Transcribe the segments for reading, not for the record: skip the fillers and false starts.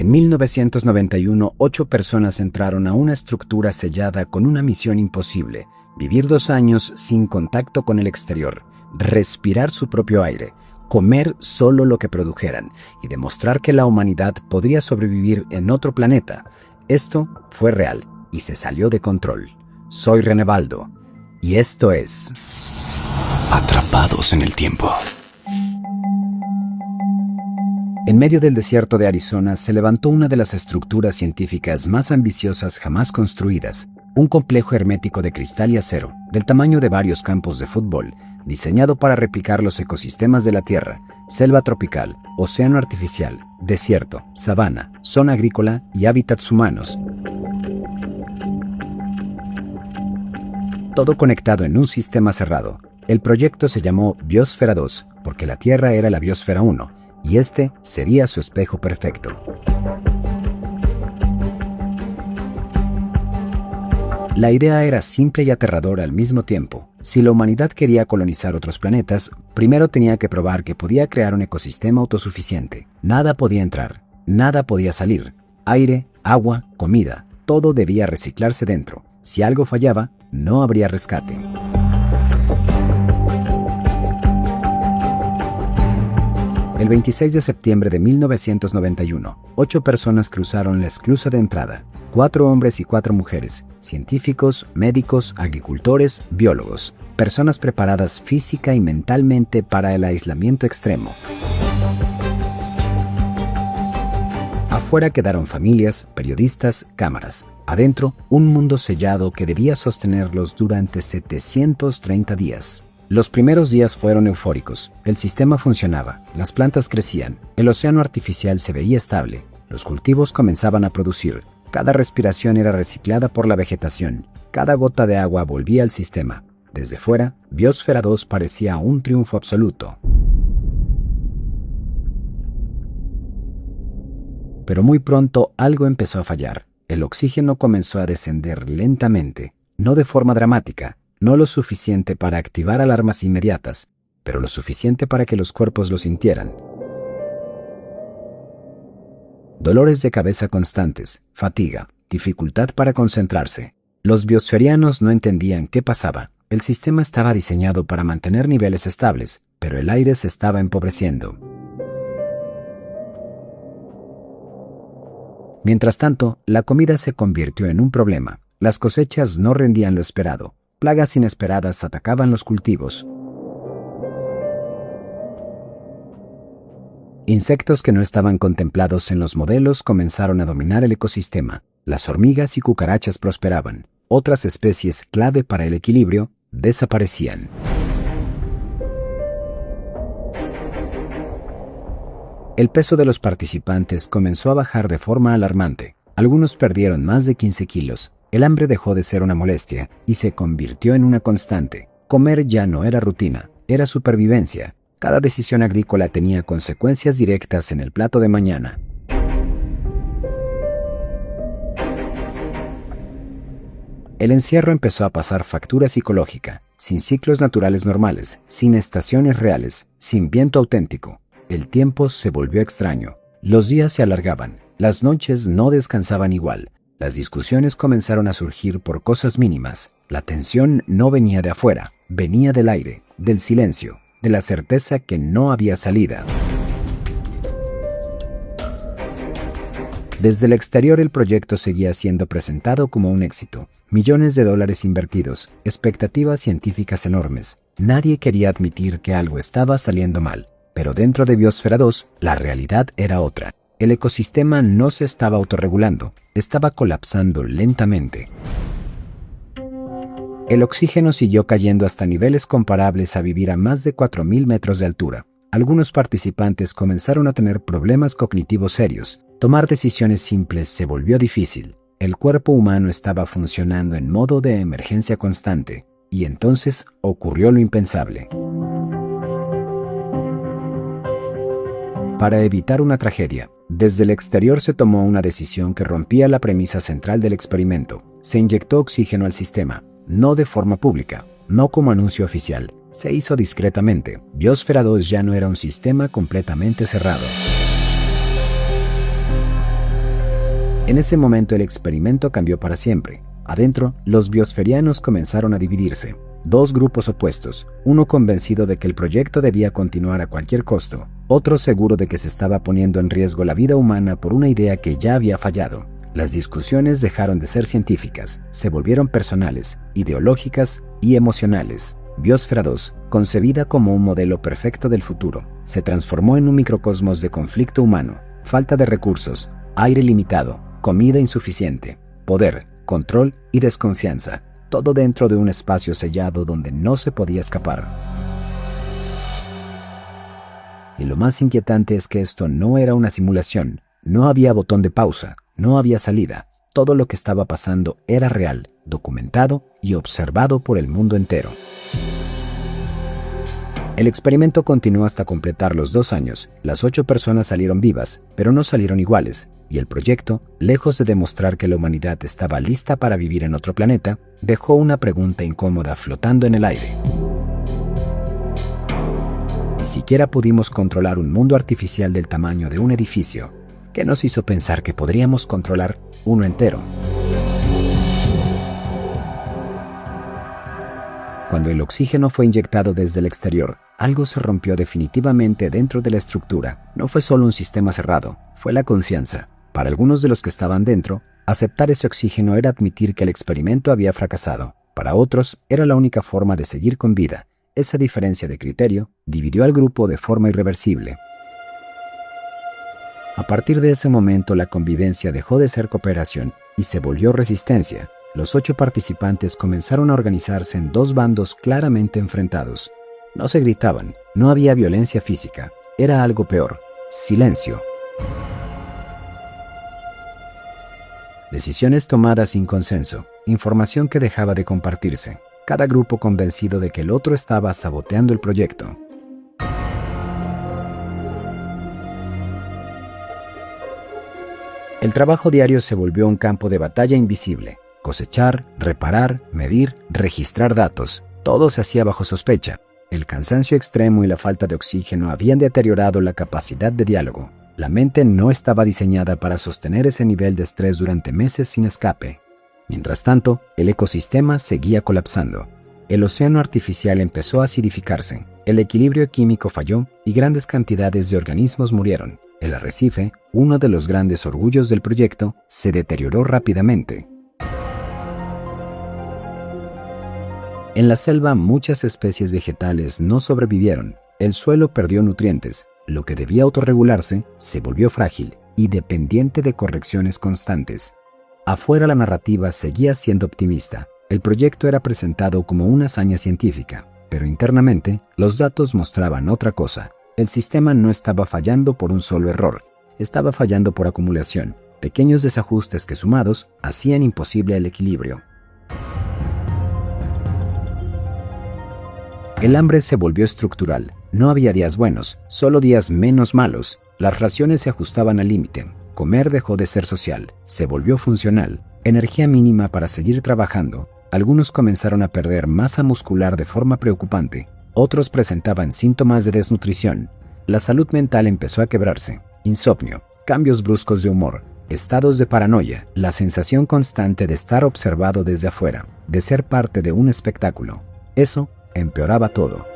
En 1991, 8 personas entraron a una estructura sellada con una misión imposible: vivir 2 años sin contacto con el exterior, respirar su propio aire, comer solo lo que produjeran y demostrar que la humanidad podría sobrevivir en otro planeta. Esto fue real y se salió de control. Soy René Baldo y esto es Atrapados en el Tiempo. En medio del desierto de Arizona se levantó una de las estructuras científicas más ambiciosas jamás construidas, un complejo hermético de cristal y acero, del tamaño de varios campos de fútbol, diseñado para replicar los ecosistemas de la Tierra: selva tropical, océano artificial, desierto, sabana, zona agrícola y hábitats humanos. Todo conectado en un sistema cerrado. El proyecto se llamó Biosfera 2 porque la Tierra era la Biosfera 1 y este sería su espejo perfecto. La idea era simple y aterradora al mismo tiempo. Si la humanidad quería colonizar otros planetas, primero tenía que probar que podía crear un ecosistema autosuficiente. Nada podía entrar, nada podía salir. Aire, agua, comida, todo debía reciclarse dentro. Si algo fallaba, no habría rescate. El 26 de septiembre de 1991, 8 personas cruzaron la esclusa de entrada. 4 hombres y 4 mujeres, científicos, médicos, agricultores, biólogos, personas preparadas física y mentalmente para el aislamiento extremo. Afuera quedaron familias, periodistas, cámaras. Adentro, un mundo sellado que debía sostenerlos durante 730 días. Los primeros días fueron eufóricos. El sistema funcionaba, las plantas crecían, el océano artificial se veía estable, los cultivos comenzaban a producir, cada respiración era reciclada por la vegetación, cada gota de agua volvía al sistema. Desde fuera, Biosfera 2 parecía un triunfo absoluto. Pero muy pronto algo empezó a fallar. El oxígeno comenzó a descender lentamente, no de forma dramática, no lo suficiente para activar alarmas inmediatas, pero lo suficiente para que los cuerpos lo sintieran. Dolores de cabeza constantes, fatiga, dificultad para concentrarse. Los biosferianos no entendían qué pasaba. El sistema estaba diseñado para mantener niveles estables, pero el aire se estaba empobreciendo. Mientras tanto, la comida se convirtió en un problema. Las cosechas no rendían lo esperado. Plagas inesperadas atacaban los cultivos. Insectos que no estaban contemplados en los modelos comenzaron a dominar el ecosistema. Las hormigas y cucarachas prosperaban. Otras especies clave para el equilibrio desaparecían. El peso de los participantes comenzó a bajar de forma alarmante. Algunos perdieron más de 15 kilos. El hambre dejó de ser una molestia y se convirtió en una constante. Comer ya no era rutina, era supervivencia. Cada decisión agrícola tenía consecuencias directas en el plato de mañana. El encierro empezó a pasar factura psicológica, sin ciclos naturales normales, sin estaciones reales, sin viento auténtico. El tiempo se volvió extraño. Los días se alargaban, las noches no descansaban igual. Las discusiones comenzaron a surgir por cosas mínimas. La tensión no venía de afuera, venía del aire, del silencio, de la certeza que no había salida. Desde el exterior el proyecto seguía siendo presentado como un éxito. Millones de dólares invertidos, expectativas científicas enormes. Nadie quería admitir que algo estaba saliendo mal. Pero dentro de Biosfera 2, la realidad era otra. El ecosistema no se estaba autorregulando, estaba colapsando lentamente. El oxígeno siguió cayendo hasta niveles comparables a vivir a más de 4.000 metros de altura. Algunos participantes comenzaron a tener problemas cognitivos serios. Tomar decisiones simples se volvió difícil. El cuerpo humano estaba funcionando en modo de emergencia constante. Y entonces ocurrió lo impensable. Para evitar una tragedia, desde el exterior se tomó una decisión que rompía la premisa central del experimento. Se inyectó oxígeno al sistema, no de forma pública, no como anuncio oficial. Se hizo discretamente. Biosfera 2 ya no era un sistema completamente cerrado. En ese momento el experimento cambió para siempre. Adentro, los biosferianos comenzaron a dividirse. Dos grupos opuestos, uno convencido de que el proyecto debía continuar a cualquier costo, otro seguro de que se estaba poniendo en riesgo la vida humana por una idea que ya había fallado. Las discusiones dejaron de ser científicas, se volvieron personales, ideológicas y emocionales. Biosfera 2, concebida como un modelo perfecto del futuro, se transformó en un microcosmos de conflicto humano, falta de recursos, aire limitado, comida insuficiente, poder, control y desconfianza, todo dentro de un espacio sellado donde no se podía escapar. Y lo más inquietante es que esto no era una simulación, no había botón de pausa, no había salida, todo lo que estaba pasando era real, documentado y observado por el mundo entero. El experimento continuó hasta completar los 2 años, las 8 personas salieron vivas, pero no salieron iguales, y el proyecto, lejos de demostrar que la humanidad estaba lista para vivir en otro planeta, dejó una pregunta incómoda flotando en el aire. Ni siquiera pudimos controlar un mundo artificial del tamaño de un edificio, que nos hizo pensar que podríamos controlar uno entero. Cuando el oxígeno fue inyectado desde el exterior, algo se rompió definitivamente dentro de la estructura. No fue solo un sistema cerrado, fue la confianza. Para algunos de los que estaban dentro, aceptar ese oxígeno era admitir que el experimento había fracasado. Para otros, era la única forma de seguir con vida. Esa diferencia de criterio dividió al grupo de forma irreversible. A partir de ese momento, la convivencia dejó de ser cooperación y se volvió resistencia. Los 8 participantes comenzaron a organizarse en 2 bandos claramente enfrentados. No se gritaban, no había violencia física, era algo peor: silencio. Decisiones tomadas sin consenso, información que dejaba de compartirse, cada grupo convencido de que el otro estaba saboteando el proyecto. El trabajo diario se volvió un campo de batalla invisible. Cosechar, reparar, medir, registrar datos, todo se hacía bajo sospecha. El cansancio extremo y la falta de oxígeno habían deteriorado la capacidad de diálogo. La mente no estaba diseñada para sostener ese nivel de estrés durante meses sin escape. Mientras tanto, el ecosistema seguía colapsando. El océano artificial empezó a acidificarse, el equilibrio químico falló y grandes cantidades de organismos murieron. El arrecife, uno de los grandes orgullos del proyecto, se deterioró rápidamente. En la selva, muchas especies vegetales no sobrevivieron. El suelo perdió nutrientes. Lo que debía autorregularse se volvió frágil y dependiente de correcciones constantes. Afuera, la narrativa seguía siendo optimista. El proyecto era presentado como una hazaña científica, pero internamente los datos mostraban otra cosa. El sistema no estaba fallando por un solo error, estaba fallando por acumulación, pequeños desajustes que sumados hacían imposible el equilibrio. El hambre se volvió estructural. No había días buenos, solo días menos malos. Las raciones se ajustaban al límite. Comer dejó de ser social, se volvió funcional. Energía mínima para seguir trabajando. Algunos comenzaron a perder masa muscular de forma preocupante. Otros presentaban síntomas de desnutrición. La salud mental empezó a quebrarse. Insomnio, cambios bruscos de humor, estados de paranoia, la sensación constante de estar observado desde afuera, de ser parte de un espectáculo. Eso empeoraba todo.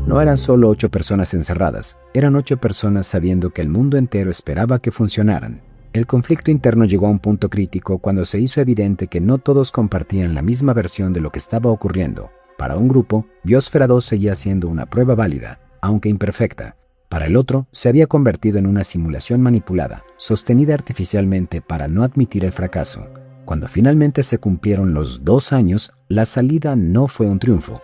No eran solo 8 personas encerradas, eran 8 personas sabiendo que el mundo entero esperaba que funcionaran. El conflicto interno llegó a un punto crítico cuando se hizo evidente que no todos compartían la misma versión de lo que estaba ocurriendo. Para un grupo, Biosfera 2 seguía siendo una prueba válida, aunque imperfecta. Para el otro, se había convertido en una simulación manipulada, sostenida artificialmente para no admitir el fracaso. Cuando finalmente se cumplieron los 2 años, la salida no fue un triunfo.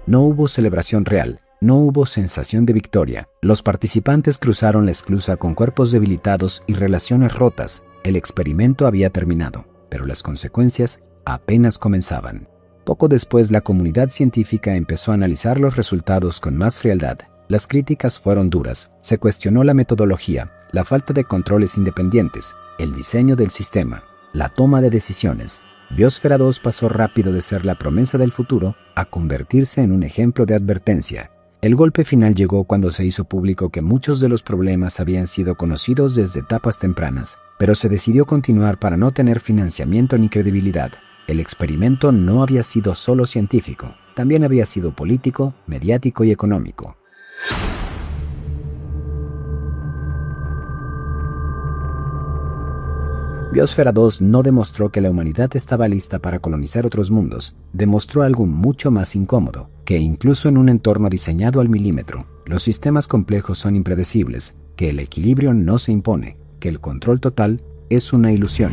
No hubo celebración real, no hubo sensación de victoria. Los participantes cruzaron la esclusa con cuerpos debilitados y relaciones rotas. El experimento había terminado, pero las consecuencias apenas comenzaban. Poco después, la comunidad científica empezó a analizar los resultados con más frialdad. Las críticas fueron duras. Se cuestionó la metodología, la falta de controles independientes, el diseño del sistema, la toma de decisiones. Biosfera 2 pasó rápido de ser la promesa del futuro a convertirse en un ejemplo de advertencia. El golpe final llegó cuando se hizo público que muchos de los problemas habían sido conocidos desde etapas tempranas, pero se decidió continuar para no tener financiamiento ni credibilidad. El experimento no había sido solo científico, también había sido político, mediático y económico. Biosfera 2 no demostró que la humanidad estaba lista para colonizar otros mundos, demostró algo mucho más incómodo, que incluso en un entorno diseñado al milímetro, los sistemas complejos son impredecibles, que el equilibrio no se impone, que el control total es una ilusión.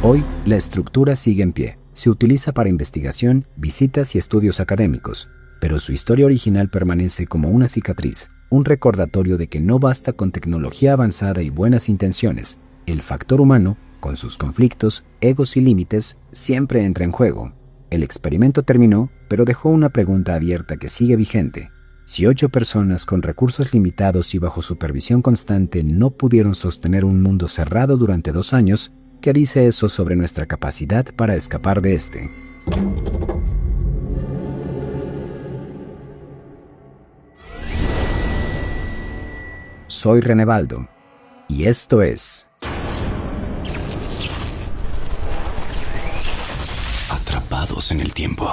Hoy, la estructura sigue en pie. Se utiliza para investigación, visitas y estudios académicos, pero su historia original permanece como una cicatriz, un recordatorio de que no basta con tecnología avanzada y buenas intenciones. El factor humano, con sus conflictos, egos y límites, siempre entra en juego. El experimento terminó, pero dejó una pregunta abierta que sigue vigente. Si 8 personas con recursos limitados y bajo supervisión constante no pudieron sostener un mundo cerrado durante 2 años, ¿qué dice eso sobre nuestra capacidad para escapar de este? Soy René Baldo, y esto es Atrapados en el tiempo.